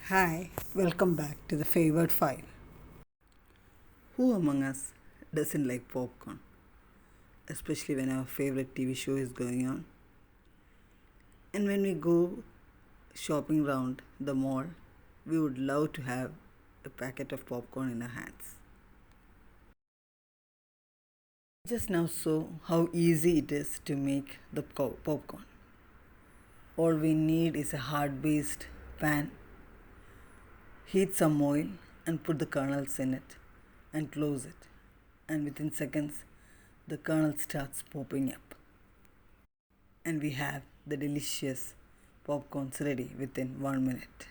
Hi, welcome back to the Favored Five. Who among us doesn't like popcorn? Especially when our favorite TV show is going on. And when we go shopping around the mall, we would love to have a packet of popcorn in our hands. Just now saw how easy it is to make the popcorn. All we need is a hard based pan, heat some oil, and put the kernels in it and close it. And within seconds, the kernel starts popping up. And we have the delicious popcorns ready within 1 minute.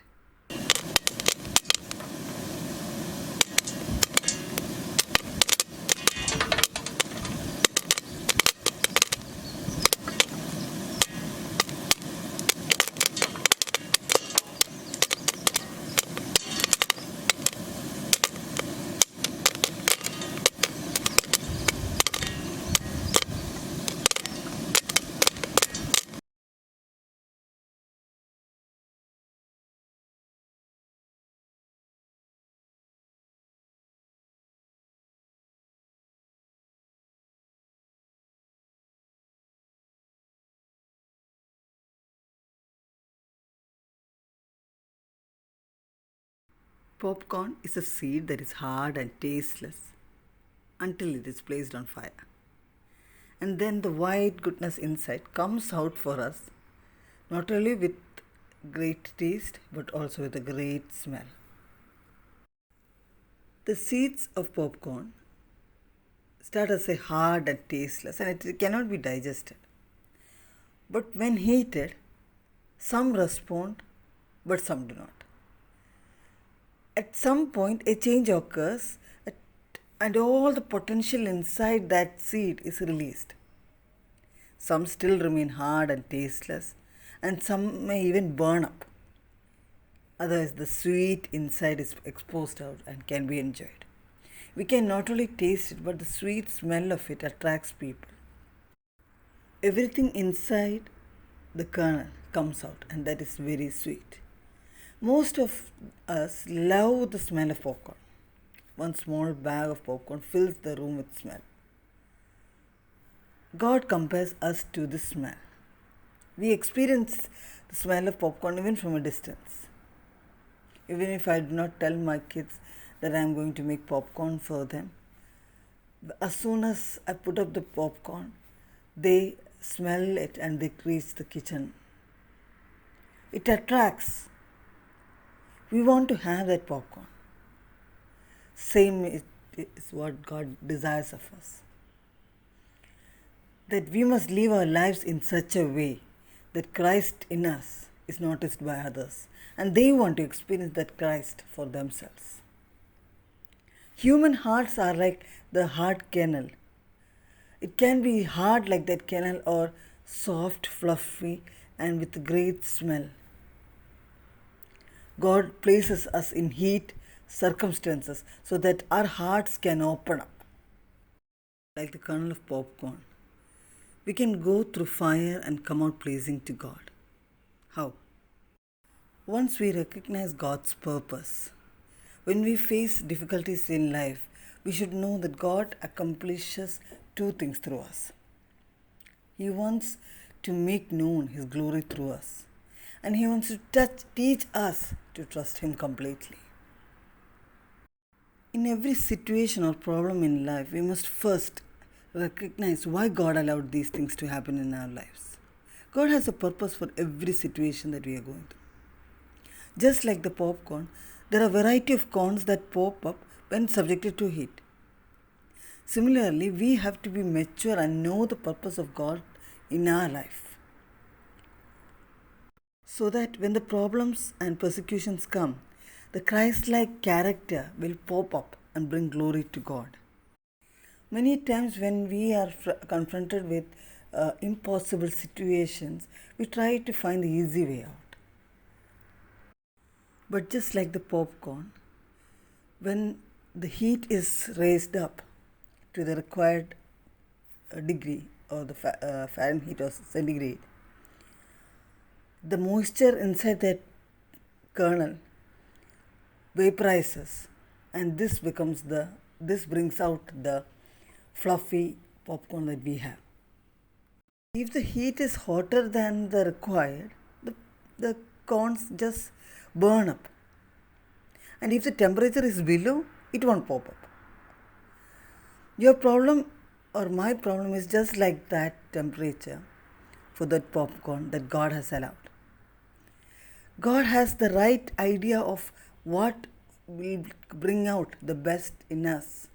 Popcorn is a seed that is hard and tasteless until it is placed on fire. And then the white goodness inside comes out for us, not only with great taste but also with a great smell. The seeds of popcorn start as a hard and tasteless and it cannot be digested. But when heated, some respond but some do not. At some point, a change occurs and all the potential inside that seed is released. Some still remain hard and tasteless, and some may even burn up. Otherwise, the sweet inside is exposed out and can be enjoyed. We can not only taste it, but the sweet smell of it attracts people. Everything inside the kernel comes out, and that is very sweet. Most of us love the smell of popcorn. One small bag of popcorn fills the room with smell. God compares us to this smell. We experience the smell of popcorn even from a distance. Even if I do not tell my kids that I am going to make popcorn for them, as soon as I put up the popcorn, they smell it and they reach the kitchen. It attracts. We want to have that popcorn. Same is what God desires of us. That we must live our lives in such a way that Christ in us is noticed by others and they want to experience that Christ for themselves. Human hearts are like the hard kernel. It can be hard like that kernel or soft, fluffy, and with great smell. God places us in heat circumstances so that our hearts can open up. Like the kernel of popcorn, we can go through fire and come out pleasing to God. How? Once we recognize God's purpose, when we face difficulties in life, we should know that God accomplishes two things through us. He wants to make known His glory through us, and He wants to teach us to trust Him completely. In every situation or problem in life, we must first recognize why God allowed these things to happen in our lives. God has a purpose for every situation that we are going through. Just like the popcorn, there are a variety of corns that pop up when subjected to heat. Similarly, we have to be mature and know the purpose of God in our life, so that when the problems and persecutions come, the Christ-like character will pop up and bring glory to God. Many times when we are confronted with impossible situations, we try to find the easy way out. But just like the popcorn, when the heat is raised up to the required degree or the Fahrenheit or centigrade, the moisture inside that kernel vaporizes, and this brings out the fluffy popcorn that we have. If the heat is hotter than the required, the corns just burn up. And if the temperature is below, it won't pop up. Your problem or my problem is just like that temperature for that popcorn that God has allowed. God has the right idea of what will bring out the best in us.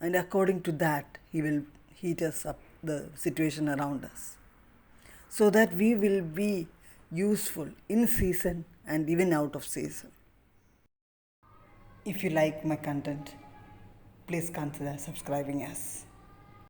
And according to that, He will heat us up the situation around us, so that we will be useful in season and even out of season. If you like my content, please consider subscribing us.